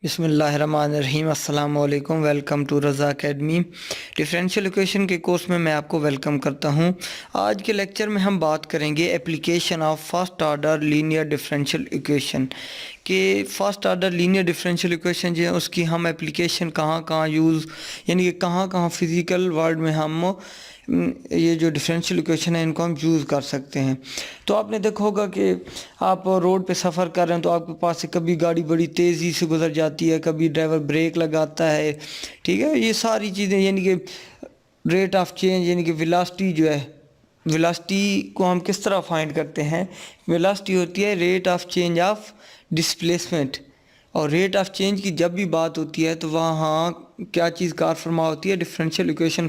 बिस्मिल्लाहिर्रहमानिर्रहीम अस्सलाम वालेकुम। Welcome to Raza Academy. Differential equation के कोर्स में मैं आपको वेलकम करता हूं। आज के लेक्चर में हम बात करेंगे application of first order linear differential equation के first order linear differential equation जो है उसकी हम एप्लीकेशन कहाँ कहाँ यूज़ यानी कि कहाँ कहाँ फिज़िकल वर्ल्ड में हम ये जो डिफरेंशियल इक्वेशन है इनको हम यूज़ कर सकते हैं। तो आपने देखा होगा कि आप रोड पे सफ़र कर रहे हैं तो आपके पास से कभी गाड़ी बड़ी तेज़ी से गुजर जाती है, कभी ड्राइवर ब्रेक लगाता है, ठीक है। ये सारी चीज़ें यानी कि रेट ऑफ चेंज यानी कि वेलोसिटी जो है, वेलोसिटी को हम किस तरह फाइंड करते हैं। वेलोसिटी होती है rate of change of displacement, और रेट ऑफ चेंज की जब भी बात होती है तो वहाँ क्या चीज़ कार फरमा होती है, डिफरेंशियल इक्वेशन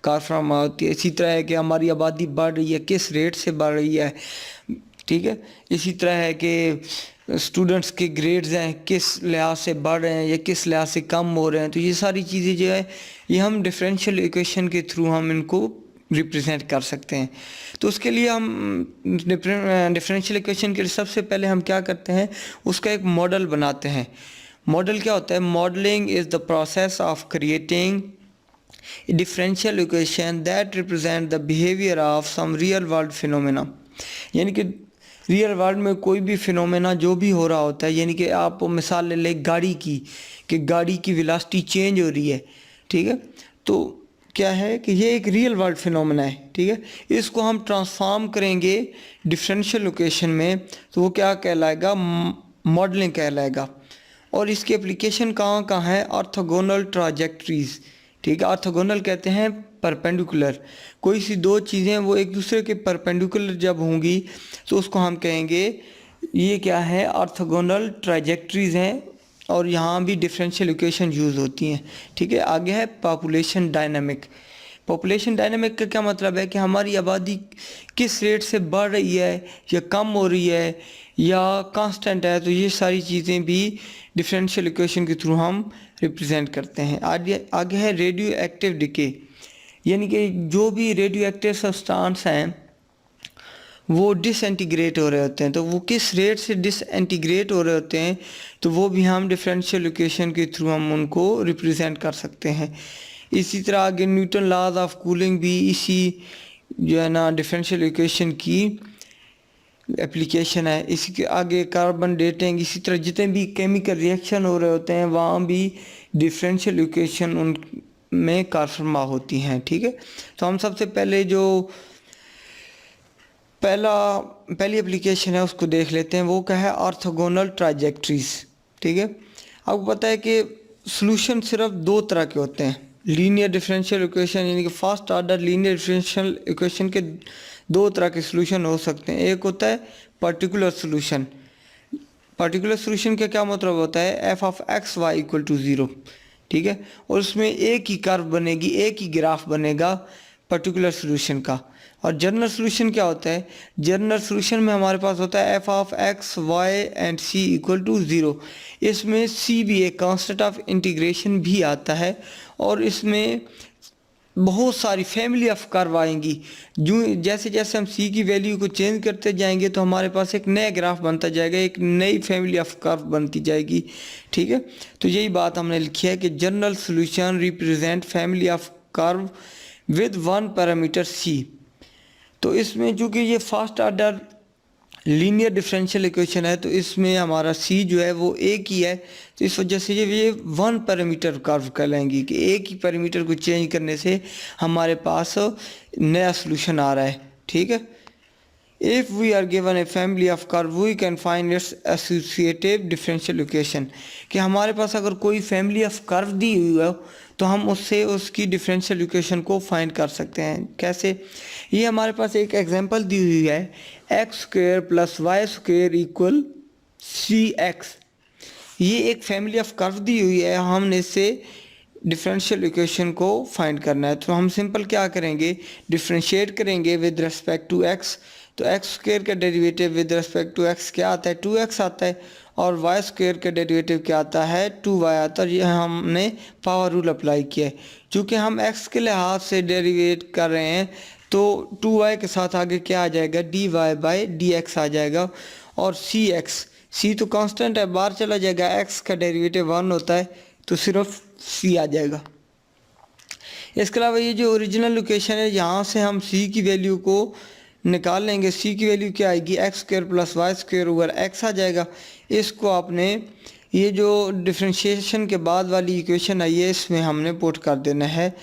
कार फरमा होती है। इसी तरह है कि हमारी आबादी बढ़ रही है, किस रेट से बढ़ रही है, ठीक है। इसी तरह है कि स्टूडेंट्स के ग्रेड्स हैं किस लिहाज से बढ़ रहे हैं या किस लिहाज से कम हो रहे हैं। तो ये सारी चीज़ें जो है ये हम डिफरेंशियल इक्वेशन के थ्रू हम इनको रिप्रेजेंट कर सकते हैं। तो उसके लिए हम डिफरेंशियल इक्वेशन के लिए सबसे पहले हम क्या करते हैं, उसका एक मॉडल बनाते हैं। मॉडल क्या होता है? Modelling is the process of creating differential equation that represent the behaviour of some real world phenomena. यानी कि रियल वर्ल्ड में कोई भी फिनोमेना जो भी हो रहा होता है, यानी कि आप मिसाल ले लें गाड़ी की, कि गाड़ी की वेलोसिटी चेंज हो रही है, ठीक है। तो क्या है कि ये एक रियल वर्ल्ड फिनोमेना है, ठीक है। इसको हम ट्रांसफॉर्म करेंगे डिफरेंशियल इक्वेशन में तो वो क्या कहलाएगा? मॉडलिंग कहलाएगा। और इसकी एप्लीकेशन कहाँ कहाँ है? ऑर्थोगोनल ट्राजेक्ट्रीज, ठीक है। ऑर्थोगोनल कहते हैं परपेंडिकुलर, कोई सी दो चीज़ें वो एक दूसरे के परपेंडिकुलर जब होंगी तो उसको हम कहेंगे ये क्या है? ऑर्थोगोनल ट्राजेक्ट्रीज हैं। और यहाँ भी डिफरेंशियल इक्वेशन यूज़ होती हैं, ठीक है। आगे है पॉपुलेशन डायनामिक। पॉपुलेशन डायनामिक का क्या मतलब है कि हमारी आबादी किस रेट से बढ़ रही है या कम हो रही है या कांस्टेंट है। तो ये सारी चीज़ें भी डिफरेंशियल इक्वेशन के थ्रू हम रिप्रेजेंट करते हैं। आगे है रेडियो एक्टिव डिके, यानी कि जो भी रेडियो एक्टिव सब्सटेंस हैं वो डिसइंटीग्रेट हो रहे होते हैं। तो वो किस रेट से डिसइंटीग्रेट हो रहे होते हैं तो वो भी हम डिफरेंशियल इक्वेशन के थ्रू हम उनको रिप्रेजेंट कर सकते हैं। इसी तरह आगे न्यूटन लॉज ऑफ कूलिंग भी इसी जो है ना डिफरेंशियल इक्वेशन की एप्लीकेशन है। इसी के आगे कार्बन डेटिंग, इसी तरह जितने भी केमिकल रिएक्शन हो रहे होते हैं वहाँ भी डिफरेंशियल इक्वेशन उन में कारफरमा होती हैं, ठीक है। तो हम सबसे पहले जो पहली एप्लीकेशन है उसको देख लेते हैं। वो क्या है? ऑर्थोगोनल ट्राजेक्ट्रीज, ठीक है। आपको पता है कि सॉल्यूशन सिर्फ दो तरह के होते हैं। लीनियर डिफरेंशियल इक्वेशन यानी कि first order linear differential equation के दो तरह के सॉल्यूशन हो सकते हैं। एक होता है पर्टिकुलर सॉल्यूशन। पर्टिकुलर सॉल्यूशन का क्या मतलब होता है? F of x Y equal to zero, ठीक है। और उसमें एक ही कर्व बनेगी, एक ही ग्राफ बनेगा पर्टिकुलर सॉल्यूशन का। और जनरल सॉल्यूशन क्या होता है? जनरल सॉल्यूशन में हमारे पास होता है F of x y and c equal to zero. इसमें सी भी एक कांस्टेंट ऑफ इंटीग्रेशन भी आता है और इसमें बहुत सारी फैमिली ऑफ कर्व आएंगी। जो जैसे जैसे हम सी की वैल्यू को चेंज करते जाएंगे तो हमारे पास एक नया ग्राफ बनता जाएगा, एक नई फैमिली ऑफ कर्व बनती जाएगी, ठीक है। तो यही बात हमने लिखी है कि general solution represent family of curve with one parameter C. तो इसमें चूँकि ये first order linear differential equation है तो इसमें हमारा सी जो है वो एक ही है। तो इस वजह से ये वन पैरामीटर कर्व कहलाएंगी कि एक ही पैरामीटर को चेंज करने से हमारे पास नया सॉल्यूशन आ रहा है, ठीक है। If we are given a family of curve we can find its associative differential equation, कि हमारे पास अगर कोई फैमिली ऑफ कर्व दी हुई है तो हम उससे उसकी डिफरेंशियल इक्वेशन को फाइंड कर सकते हैं। कैसे? ये हमारे पास एक एग्जांपल दी हुई है, x square plus y square equal c x. ये एक फैमिली ऑफ कर्व दी हुई है, हमने इससे डिफरेंशियल इक्वेशन को फाइंड करना है। तो हम सिंपल क्या करेंगे? डिफरेंशिएट करेंगे विद रिस्पेक्ट टू एक्स। तो एक्स स्क्वेयर का derivative with respect to x क्या आता है? 2x आता है। और वाई स्क्वेयर का डेरिवेटिव क्या आता है? 2y आता है। ये हमने पावर रूल अप्लाई किया है। चूँकि हम x के लिहाज से डेरिवेट कर रहे हैं तो 2y के साथ आगे क्या आ जाएगा? dy बाई dx आ जाएगा। और सी एक्स सी तो कांस्टेंट है, बाहर चला जाएगा, एक्स का डेरिवेटिव 1 होता है तो सिर्फ सी आ जाएगा। इसके अलावा ये जो ओरिजिनल लोकेशन है यहाँ से हम सी की वैल्यू को निकाल लेंगे। सी की वैल्यू क्या आएगी, x square plus y square over x आ जाएगा। इसको आपने ये जो डिफ्रेंशिएशन के बाद वाली इक्वेशन आई है इसमें हमने पुट कर देना है।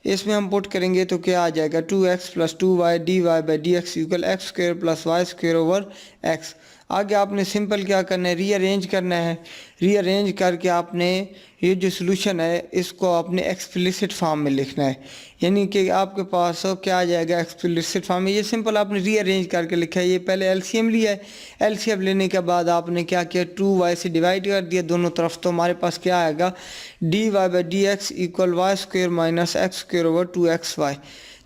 इसमें हम पुट करेंगे तो क्या आ जाएगा, 2x plus 2y dy by d x equal x square plus y square over x. आगे आपने सिंपल क्या करना है, रीअरेंज करना है। रीअरेंज करके आपने ये जो सोल्यूशन है इसको आपने एक्सप्लिसिट फॉर्म में लिखना है, यानी कि आपके पास क्या आ जाएगा एक्सप्लिसिट फॉर्म में। ये सिंपल आपने रीअरेंज करके लिखा है। ये पहले एलसीएम लिया है, एलसीएम लेने के बाद आपने क्या किया, 2y से डिवाइड कर दिया दोनों तरफ, तो हमारे पास क्या आएगा, dy by d x equal y square minus x square over 2xy।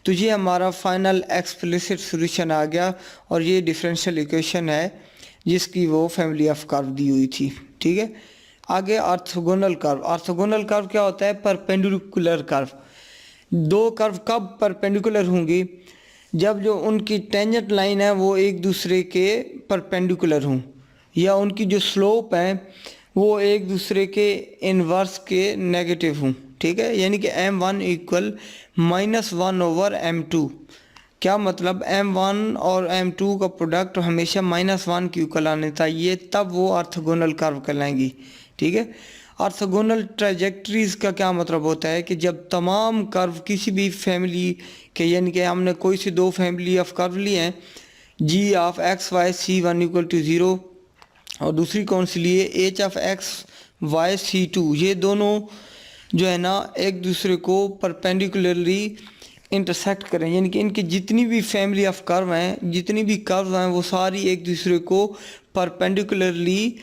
तो ये हमारा फाइनल एक्सप्लिसिट सोल्यूशन आ गया और ये डिफरेंशियल इक्वेशन है जिसकी वो फैमिली ऑफ कर्व दी हुई थी। ठीक है, आगे ऑर्थोगोनल कर्व। ऑर्थोगोनल कर्व क्या होता है, परपेंडिकुलर कर्व। दो कर्व कब परपेंडिकुलर होंगी, जब जो उनकी टेंजेंट लाइन है वो एक दूसरे के परपेंडिकुलर हों, या उनकी जो स्लोप है वो एक दूसरे के इन्वर्स के नेगेटिव हों। ठीक है, यानी कि m1 इक्वल -1 ओवर m2। क्या मतलब, m1 और m2 का प्रोडक्ट हमेशा -1 के इक्वल आने चाहिए, तब वो ऑर्थोगोनल कर्व कहलाएंगी। ठीक है, ऑर्थोगोनल ट्रैजेक्टरीज का क्या मतलब होता है कि जब तमाम कर्व किसी भी फैमिली के, यानी कि हमने कोई सी दो फैमिली ऑफ कर्व लिए हैं, g of x y C1 equal to 0 और दूसरी कौन सी लिए, H of x Y C2, ये दोनों जो है ना एक दूसरे को परपेंडिकुलरली इंटरसेक्ट करें, यानी कि इनकी जितनी भी फैमिली ऑफ कर्व हैं, जितनी भी कर्व हैं वो सारी एक दूसरे को परपेंडिकुलरली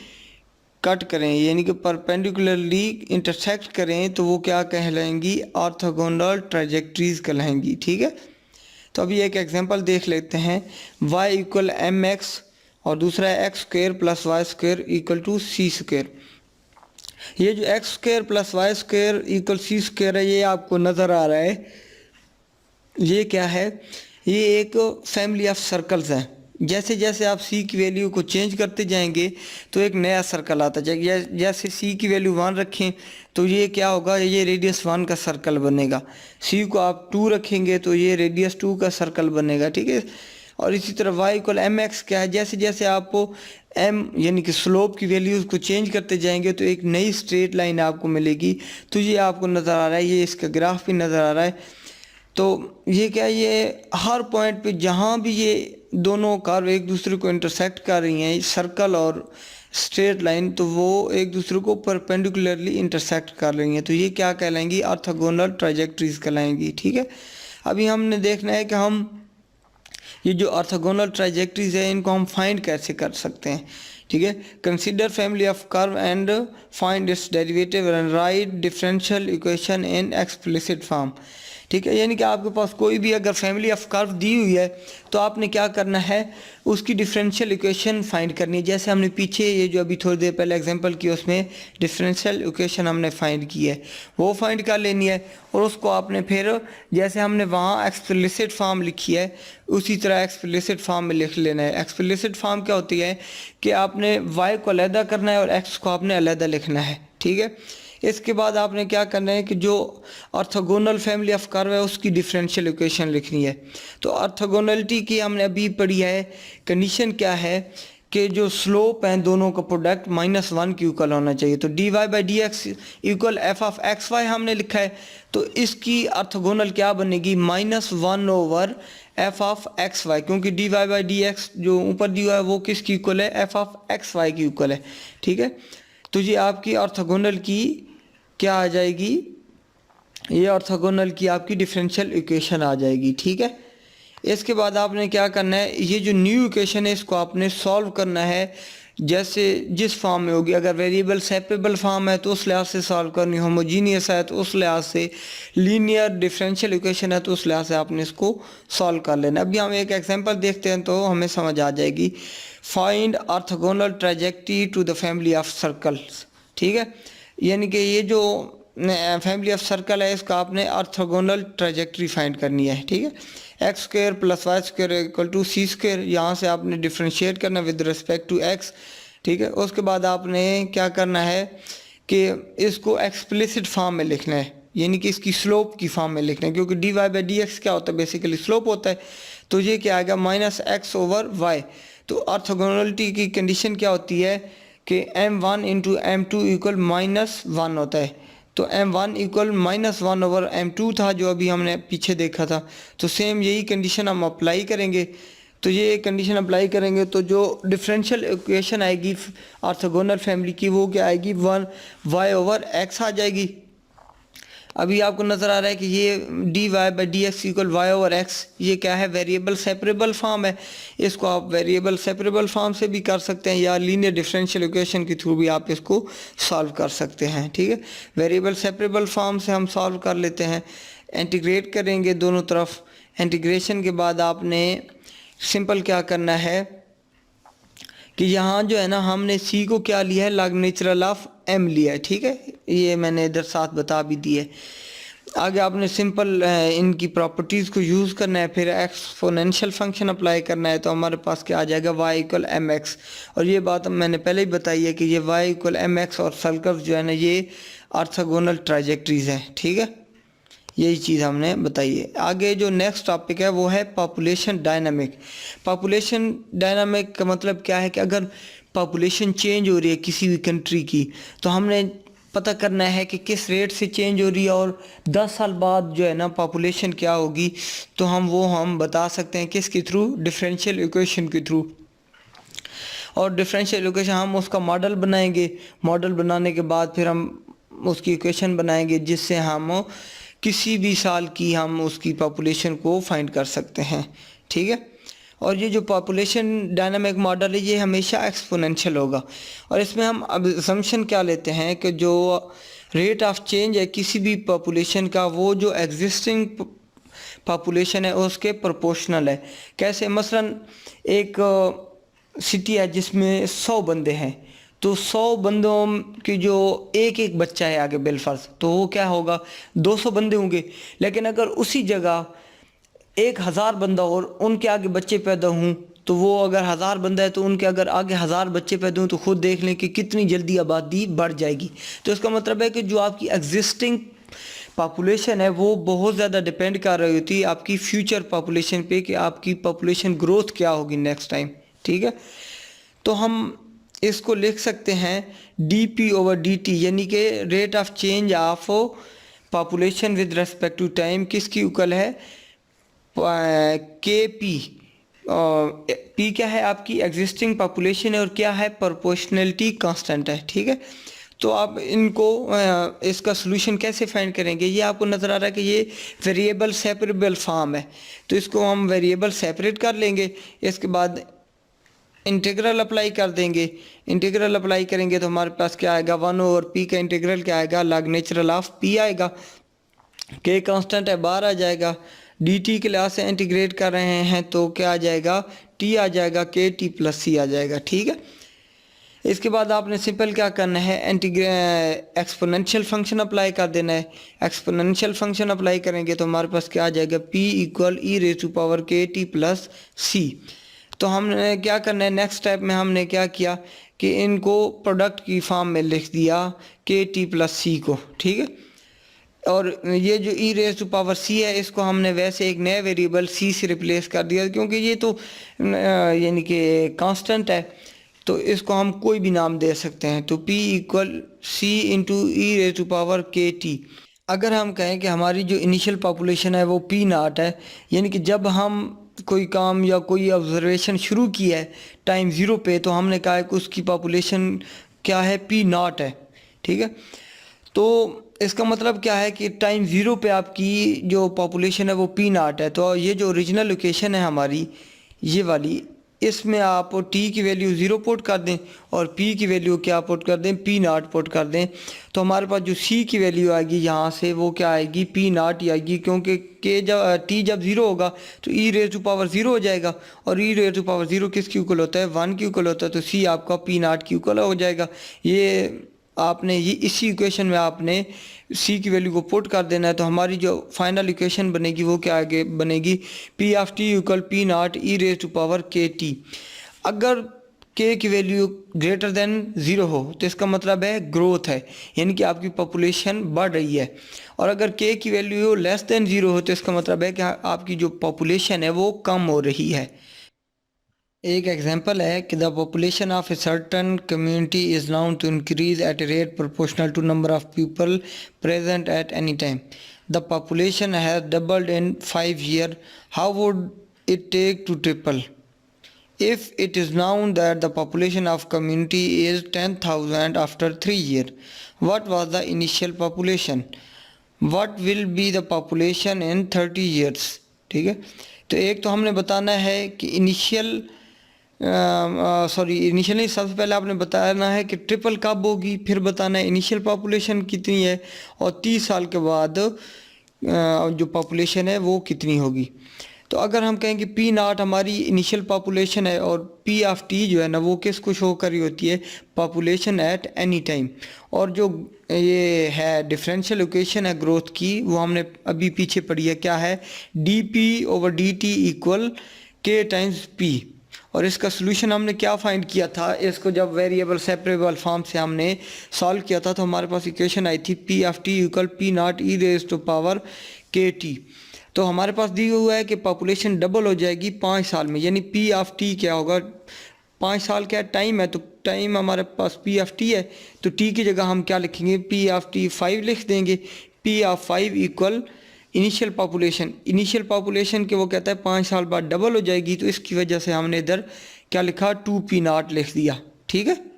कट करें, यानी कि परपेंडिकुलरली इंटरसेक्ट करें, तो वो क्या कहलाएंगी, ऑर्थोगोनल ट्रैजेक्टरीज कहलाएंगी। ठीक है, तो अभी एक एग्जांपल देख लेते हैं। y इक्वल एम एक्स और दूसरा है x square plus y square equal to c square. ये जो x square plus y square equal c square है ये आपको नज़र आ रहा है, ये क्या है, ये एक फैमिली ऑफ सर्कल्स है। जैसे जैसे आप सी की वैल्यू को चेंज करते जाएंगे तो एक नया सर्कल आता जाएगा। जैसे सी की वैल्यू 1 रखें तो ये क्या होगा, ये रेडियस 1 का सर्कल बनेगा। सी को आप 2 रखेंगे तो ये रेडियस 2 का सर्कल बनेगा। ठीक है, और इसी तरह y इक्वल एम एक्स क्या है, जैसे जैसे आपको m यानी कि स्लोप की वैल्यूज़ को चेंज करते जाएंगे तो एक नई स्ट्रेट लाइन आपको मिलेगी। तो ये आपको नज़र आ रहा है, ये इसका ग्राफ भी नज़र आ रहा है। तो ये क्या, ये हर पॉइंट पे जहाँ भी ये दोनों कर्व एक दूसरे को इंटरसेक्ट कर रही हैं, सर्कल और स्ट्रेट लाइन, तो वो एक दूसरे को परपेंडिकुलरली इंटरसेक्ट कर रही हैं, तो ये क्या कहलाएंगी, ऑर्थोगोनल ट्रैजेक्टरीज कहलाएंगी। ठीक है, अभी हमने देखना है कि हम ये जो ऑर्थोगोनल ट्रैजेक्टरीज है इनको हम फाइंड कैसे कर सकते हैं। ठीक है, consider family of curve and find its derivative and right differential equation in explicit form. ठीक है, यानी कि आपके पास कोई भी अगर फैमिली ऑफ कर्व दी हुई है तो आपने क्या करना है, उसकी डिफरेंशियल इक्वेशन फाइंड करनी है। जैसे हमने पीछे ये जो अभी थोड़ी देर पहले एग्जांपल की उसमें डिफरेंशियल इक्वेशन हमने फाइंड की है, वो फाइंड कर लेनी है और उसको आपने फिर जैसे हमने वहाँ एक्सप्लिसिट फॉर्म लिखी है उसी तरह एक्सप्लिसिट फॉर्म में लिख लेना है। एक्सप्लिसिट फॉर्म क्या होती है कि आपने y को अलहदा करना है और x को आपने अलहदा लिखना है। ठीक है, इसके बाद आपने क्या करना है कि जो ऑर्थोगोनल फैमिली ऑफ कर्व है उसकी डिफरेंशियल इक्वेशन लिखनी है। तो ऑर्थोगोनलिटी की हमने अभी पढ़ी है, कंडीशन क्या है कि जो स्लोप हैं दोनों का प्रोडक्ट -1 के इक्वल होना चाहिए। तो dy by d x equal f of x y हमने लिखा है, तो इसकी ऑर्थोगोनल क्या बनेगी, -1 over f of x y, क्योंकि dy बाई डी एक्स जो ऊपर दिया है वो किसकी इक्वल है, एफ ऑफ एक्स वाई की इक्वल है। ठीक है, तो ये आपकी ऑर्थोगोनल की क्या आ जाएगी, ये ऑर्थोगोनल की आपकी डिफरेंशियल इक्वेशन आ जाएगी। ठीक है, इसके बाद आपने क्या करना है, ये जो न्यू इक्वेशन है इसको आपने सॉल्व करना है जैसे जिस फॉर्म में होगी। अगर वेरिएबल सेपरेबल फॉर्म है तो उस लिहाज से सॉल्व करनी, होमोजीनियस है तो उस लिहाज से, लीनियर डिफरेंशियल इक्वेशन है तो उस लिहाज से आपने इसको सॉल्व कर लेना। अभी हम एक एग्जांपल देखते हैं तो हमें समझ आ जाएगी। Find orthogonal trajectory to the family of circles. ठीक है, यानी कि ये जो फैमिली ऑफ सर्कल है इसका आपने ऑर्थोगोनल ट्रैजेक्टरी फाइंड करनी है। ठीक है, x square plus y square equal to c square, यहाँ से आपने डिफ्रेंशिएट करना विद रिस्पेक्ट टू एक्स, ठीक है। उसके बाद आपने क्या करना है कि इसको एक्सप्लिसिट फॉर्म में लिखना है, यानी कि इसकी स्लोप की फॉर्म में लिखना है, क्योंकि d y by d x क्या होता है, बेसिकली स्लोप होता है। तो ये क्या आएगा, माइनस एक्स ओवर वाई। तो ऑर्थोगोनलिटी की कंडीशन क्या होती है कि m1 इंटू m2 इक्वल -1 होता है। तो m1 इक्वल -1 ओवर m2 था जो अभी हमने पीछे देखा था। तो सेम यही कंडीशन हम अप्लाई करेंगे। तो ये कंडीशन अप्लाई करेंगे तो जो डिफरेंशियल इक्वेशन आएगी ऑर्थोगोनल फैमिली की, वो क्या आएगी, 1 y ओवर x आ जाएगी। अभी आपको नज़र आ रहा है कि ये d y by d x equal y over x, ये क्या है, वेरिएबल सेपरेबल फॉर्म है। इसको आप वेरिएबल सेपरेबल फॉर्म से भी कर सकते हैं या लीनियर डिफरेंशियल इक्वेशन के थ्रू भी आप इसको सॉल्व कर सकते हैं। ठीक है, वेरिएबल सेपरेबल फॉर्म से हम सॉल्व कर लेते हैं। इंटीग्रेट करेंगे दोनों तरफ। इंटीग्रेशन के बाद आपने सिंपल क्या करना है कि यहाँ जो है ना, हमने सी को क्या लिया है, लॉग नेचुरल ऑफ एम लिया है। ठीक है, ये मैंने इधर साथ बता भी दी है। आगे आपने सिंपल इनकी प्रॉपर्टीज़ को यूज़ करना है, फिर एक्सपोनेंशियल फंक्शन अप्लाई करना है। तो हमारे पास क्या आ जाएगा, y इक्वल एम एक्स। और ये बात मैंने पहले ही बताई है कि ये y इक्वल एम एक्स और सर्कल जो है ना, ये ऑर्थोगोनल ट्राइजेक्टरीज हैं। ठीक है, यही चीज़ हमने बताई है। आगे जो नेक्स्ट टॉपिक है वो है पॉपुलेशन डायनामिक। पॉपुलेशन डायनामिक का मतलब क्या है कि अगर पॉपुलेशन चेंज हो रही है किसी भी कंट्री की, तो हमने पता करना है कि किस रेट से चेंज हो रही है और 10 साल बाद जो है ना पॉपुलेशन क्या होगी। तो हम बता सकते हैं किसके थ्रू, डिफरेंशियल इक्वेशन के थ्रू। और डिफरेंशियल इक्वेशन हम उसका मॉडल बनाएंगे। मॉडल बनाने के बाद फिर हम उसकी इक्वेशन बनाएंगे जिससे हम किसी भी साल की हम उसकी पॉपुलेशन को फाइंड कर सकते हैं। ठीक है, और ये जो पॉपुलेशन डायनामिक मॉडल है ये हमेशा एक्सपोनेंशियल होगा। और इसमें हम अब असम्पशन क्या लेते हैं कि जो रेट ऑफ चेंज है किसी भी पॉपुलेशन का, वो जो एग्जिस्टिंग पॉपुलेशन है उसके प्रोपोर्शनल है। कैसे, मसलन एक सिटी है जिसमें 100 बंदे हैं, तो 100 बंदों की जो एक बच्चा है आगे बिलफर्ज, तो वो क्या होगा, 200 बंदे होंगे। लेकिन अगर उसी जगह 1000 बंदा और उनके आगे बच्चे पैदा हों, तो वो अगर 1000 बंदा है तो उनके अगर आगे 1000 बच्चे पैदा हों, तो खुद देख लें कि कितनी जल्दी आबादी बढ़ जाएगी। तो इसका मतलब है कि जो आपकी एग्जिस्टिंग पॉपुलेशन है वो बहुत ज़्यादा डिपेंड कर रही होती है आपकी फ्यूचर पॉपुलेशन पे, कि आपकी पॉपुलेशन ग्रोथ क्या होगी नेक्स्ट टाइम। ठीक है, तो हम इसको लिख सकते हैं d p over d t, यानी कि rate of change of population with respect to time किसकी इक्वल है, के पी। पी क्या है, आपकी एग्जिस्टिंग पॉपुलेशन है, और क्या है, प्रोपोर्शनलिटी कांस्टेंट है। ठीक है, तो आप इनको इसका सोल्यूशन कैसे फाइंड करेंगे, ये आपको नज़र आ रहा है कि ये वेरिएबल सेपरेबल फॉर्म है। तो इसको हम वेरिएबल सेपरेट कर लेंगे। इसके बाद इंटीग्रल अप्लाई कर देंगे। इंटीग्रल अप्लाई करेंगे तो हमारे पास क्या आएगा, 1 ओवर पी का इंटीग्रल क्या आएगा, लॉग नेचुरल ऑफ पी आएगा। के कांस्टेंट है, बाहर आ जाएगा। डी टी के लिहाज से इंटीग्रेट कर रहे हैं तो क्या आ जाएगा, टी आ जाएगा, के टी प्लस सी आ जाएगा। ठीक है, इसके बाद आपने सिंपल क्या करना है, एक्सपोनेंशियल फंक्शन अप्लाई कर देना है। एक्सपोनेंशियल फंक्शन अप्लाई करेंगे तो हमारे पास क्या आ जाएगा, p equal e raise to power k t plus c. तो हमने क्या करना है, नेक्स्ट स्टेप में हमने क्या किया कि इनको प्रोडक्ट की फॉर्म में लिख दिया, के टी प्लस सी को। ठीक है, और ये जो ई रेज़ टू पावर सी है इसको हमने वैसे एक नए वेरिएबल सी से रिप्लेस कर दिया, क्योंकि ये तो यानी कि कांस्टेंट है, तो इसको हम कोई भी नाम दे सकते हैं। तो P equal c into e raise to power k t. अगर हम कहें कि हमारी जो इनिशियल पॉपुलेशन है वो P नॉट है, यानी कि जब हम कोई काम या कोई ऑब्जर्वेशन शुरू किया है टाइम 0 पे, तो हमने कहा है कि उसकी पॉपुलेशन क्या है, P नॉट है। ठीक है, तो इसका मतलब क्या है कि टाइम 0 पे आपकी जो पॉपुलेशन है वो P नॉट है। तो ये जो ओरिजिनल लोकेशन है हमारी ये वाली, इसमें आप t की वैल्यू 0 पुट कर दें और p की वैल्यू क्या पुट कर दें, P नॉट पुट कर दें। तो हमारे पास जो c की वैल्यू आएगी यहाँ से वो क्या आएगी, P नॉट ही आएगी, क्योंकि t जब 0 होगा तो e रेज़ टू पावर 0 हो जाएगा, और e रेज़ टू पावर 0 किसकी इक्वल होता है, 1 की इक्वल होता है। तो c आपका P नॉट की इक्वल हो जाएगा। ये आपने ये इसी इक्वेशन में आपने c की वैल्यू को पुट कर देना है। तो हमारी जो फाइनल इक्वेशन बनेगी वो क्या आगे बनेगी, p of t equal P naught e raise to power k t. अगर के की वैल्यू ग्रेटर देन 0 हो तो इसका मतलब है ग्रोथ है, यानी कि आपकी पॉपुलेशन बढ़ रही है। और अगर के की वैल्यू लेस देन 0 हो तो इसका मतलब है कि आपकी जो पॉपुलेशन है वो कम हो रही है। एक एग्जांपल है कि the population of a certain community is known to increase at a rate proportional to number of people present at any time. The population has doubled in 5 years. How would it take to triple? If it is known that the population of community is 10,000 after 3 years, what was the initial population? What will be the population in 30 years? ठीक है, तो एक तो हमने बताना है कि initial नहीं, सबसे पहले आपने बताना है कि ट्रिपल कब होगी, फिर बताना है इनिशियल पॉपुलेशन कितनी है और 30 साल के बाद जो पॉपुलेशन है वो कितनी होगी। तो अगर हम कहें कि पी नॉट हमारी इनिशियल पॉपुलेशन है और पी ऑफ टी जो है ना वो किसको शो करी होती है, पॉपुलेशन एट एनी टाइम। और जो ये है डिफरेंशियल इक्वेशन है ग्रोथ की, वो हमने अभी पीछे पढ़ी है, क्या है, D p over d T equal के टाइम्स पी। और इसका सोल्यूशन हमने क्या फाइंड किया था, इसको जब वेरिएबल सेपरेबल फॉर्म से हमने सॉल्व किया था तो हमारे पास इक्वेशन आई थी p of t equal p naught e raise to power k t. तो हमारे पास दिया हुआ है कि पॉपुलेशन डबल हो जाएगी 5 साल में, यानी पी ऑफ टी क्या होगा, 5 साल क्या टाइम है, तो टाइम हमारे पास पी ऑफ टी है, तो टी की जगह हम क्या लिखेंगे, पी ऑफ टी 5 लिख देंगे। P of 5 equal initial population के वो कहता है 5 साल बाद डबल हो जाएगी, तो इसकी वजह से हमने इधर क्या लिखा, 2 पी नॉट लिख दिया। ठीक है,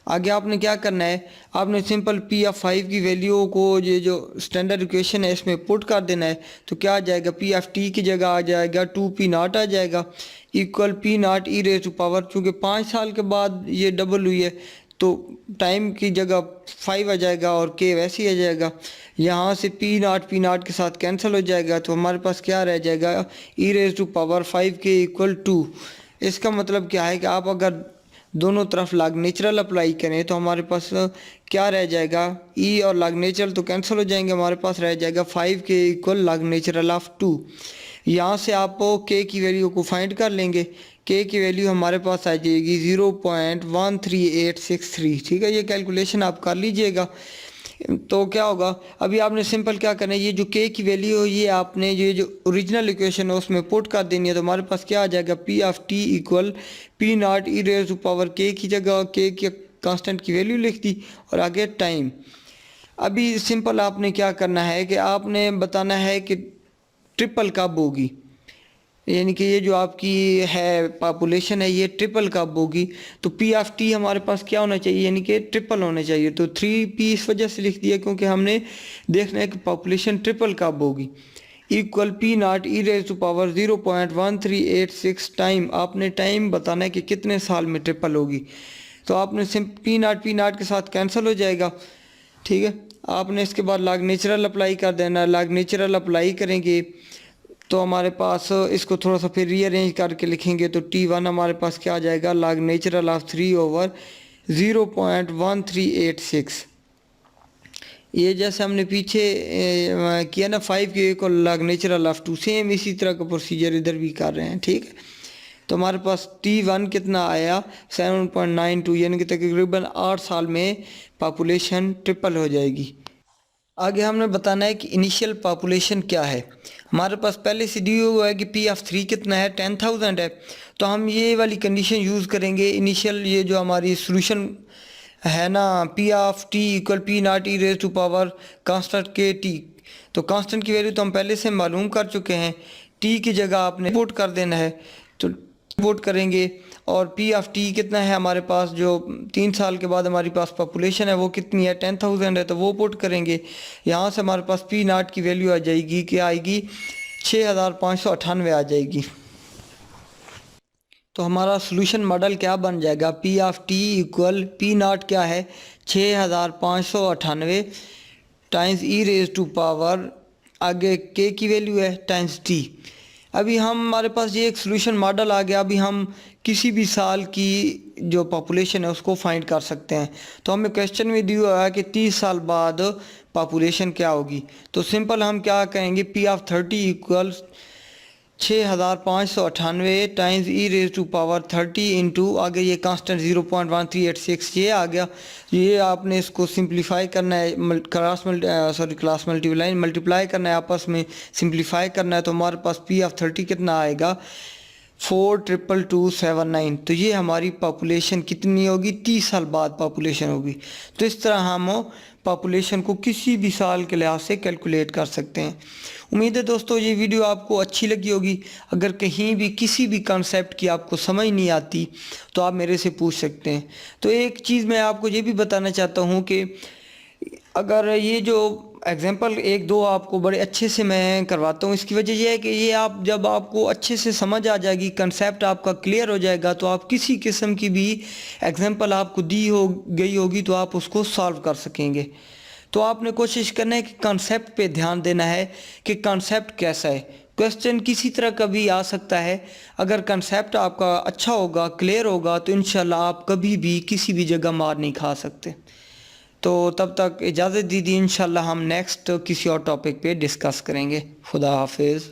आगे आपने क्या करना है, आपने सिंपल पी ऑफ 5 की वैल्यू को ये जो स्टैंडर्ड इक्वेशन है इसमें पुट कर देना है। तो क्या आ जाएगा, पी ऑफ टी की जगह आ जाएगा 2 पी नॉट आ जाएगा equal p naught e raise to power, चूँकि 5 साल के बाद ये डबल हुई है तो टाइम की जगह 5 आ जाएगा और के वैसे ही आ जाएगा। यहाँ से पी नॉट के साथ कैंसिल हो जाएगा, तो हमारे पास क्या रह जाएगा, ई रेज टू पावर 5 के इक्वल 2। इसका मतलब क्या है कि आप अगर दोनों तरफ लॉग नेचुरल अप्लाई करें तो हमारे पास क्या रह जाएगा, ई और लॉग नेचुरल तो कैंसिल हो जाएंगे, हमारे पास रह जाएगा 5 के इक्वल लॉग नेचुरल ऑफ 2। यहाँ से आप के की वैल्यू को फाइंड कर लेंगे, के की वैल्यू हमारे पास आ जाएगी 0.13863। ठीक है, ये कैलकुलेशन आप कर लीजिएगा। तो क्या होगा, अभी आपने सिंपल क्या करना है, ये जो के की वैल्यू है ये आपने ये जो ओरिजिनल इक्वेशन है उसमें पुट कर देनी है। तो हमारे पास क्या आ जाएगा, p of t equal p naught e raise to power k की जगह के कांस्टेंट की वैल्यू लिख दी और आगे टाइम। अभी सिंपल आपने क्या करना है कि आपने बताना है कि ट्रिपल कब होगी, यानी कि ये जो आपकी है पॉपुलेशन है ये ट्रिपल कब होगी। तो पी ऑफ टी हमारे पास क्या होना चाहिए, यानी कि ट्रिपल होना चाहिए। तो 3p इस वजह से लिख दिया क्योंकि हमने देखना है कि पॉपुलेशन ट्रिपल कब होगी। Equal p naught e raise to power 0.1386 time, आपने टाइम बताना है कि कितने साल में ट्रिपल होगी। तो आपने पी नॉट के साथ कैंसिल हो जाएगा। ठीक है, आपने इसके बाद लॉग नेचुरल अप्लाई कर देना, लॉग नेचुरल अप्लाई करेंगे तो हमारे पास इसको थोड़ा सा फिर रीअरेंज करके लिखेंगे तो T1 हमारे पास क्या आ जाएगा, लॉग नेचुरल ऑफ 3/0.1386। ये जैसे हमने पीछे किया ना 5 के को लॉग नेचुरल ऑफ 2, सेम इसी तरह का प्रोसीजर इधर भी कर रहे हैं। ठीक है, तो हमारे पास T1 कितना आया 7.92, यानी कि तकरीबन 8 साल में पॉपुलेशन ट्रिपल हो जाएगी। आगे हमने बताना है कि इनिशियल पॉपुलेशन क्या है। हमारे पास पहले से दिया हुआ है कि पी ऑफ 3 कितना है, 10,000 है। तो हम ये वाली कंडीशन यूज़ करेंगे इनिशियल, ये जो हमारी सोल्यूशन है ना, p of t equal p naught e raise to power constant k t. तो कांस्टेंट की वैल्यू तो हम पहले से मालूम कर चुके हैं, टी की जगह आपने पुट कर देना है तो पुट करेंगे। और पी ऑफ टी कितना है हमारे पास, जो 3 साल के बाद हमारी पास पॉपुलेशन है वो कितनी है, 10,000 है, तो वो पुट करेंगे। यहाँ से हमारे पास पी नॉट की वैल्यू आ जाएगी, क्या आएगी, 6,598 आ जाएगी। तो हमारा सोल्यूशन मॉडल क्या बन जाएगा, p of t equal p naught क्या है 6,598 times e raise to power आगे के की वैल्यू है टाइम्स टी। अभी हमारे पास ये एक सोल्यूशन मॉडल आ गया। अभी हम किसी भी साल की जो पॉपुलेशन है उसको फाइंड कर सकते हैं। तो हमें क्वेश्चन में दिया हुआ है कि 30 साल बाद पॉपुलेशन क्या होगी। तो सिंपल हम क्या कहेंगे, p of 30 equals 6598 times e raise to power 30 into आगे ये कांस्टेंट 0.1386 ये आ गया। ये आपने इसको सिंप्लीफाई करना है, क्लास मल्टीप्लाई करना है, आपस में सिंप्लीफाई करना है। तो हमारे पास पी ऑफ 30 कितना आएगा 4,2,2,7,9। तो ये हमारी पॉपुलेशन कितनी होगी, 30 साल बाद पॉपुलेशन होगी। तो इस तरह हम पॉपुलेशन को किसी भी साल के लिहाज से कैलकुलेट कर सकते हैं। उम्मीद है दोस्तों ये वीडियो आपको अच्छी लगी होगी। अगर कहीं भी किसी भी कॉन्सेप्ट की आपको समझ नहीं आती तो आप मेरे से पूछ सकते हैं। तो एक चीज़ मैं आपको ये भी बताना चाहता हूँ कि अगर ये जो एग्जांपल एक दो आपको बड़े अच्छे से मैं करवाता हूँ, इसकी वजह यह है कि ये आप जब आपको अच्छे से समझ आ जाएगी, कंसेप्ट आपका क्लियर हो जाएगा, तो आप किसी किस्म की भी एग्जांपल आपको दी हो गई होगी तो आप उसको सॉल्व कर सकेंगे। तो आपने कोशिश करना है कि कंसेप्ट पे ध्यान देना है कि कंसेप्ट कैसा है। क्वेश्चन किसी तरह का भी आ सकता है, अगर कंसेप्ट आपका अच्छा होगा, क्लियर होगा, तो इंशाल्लाह आप कभी भी किसी भी जगह मार नहीं खा सकते। तो तब तक इजाज़त दीजिए, इंशाल्लाह हम नेक्स्ट किसी और टॉपिक पे डिस्कस करेंगे। खुदा हाफिज़।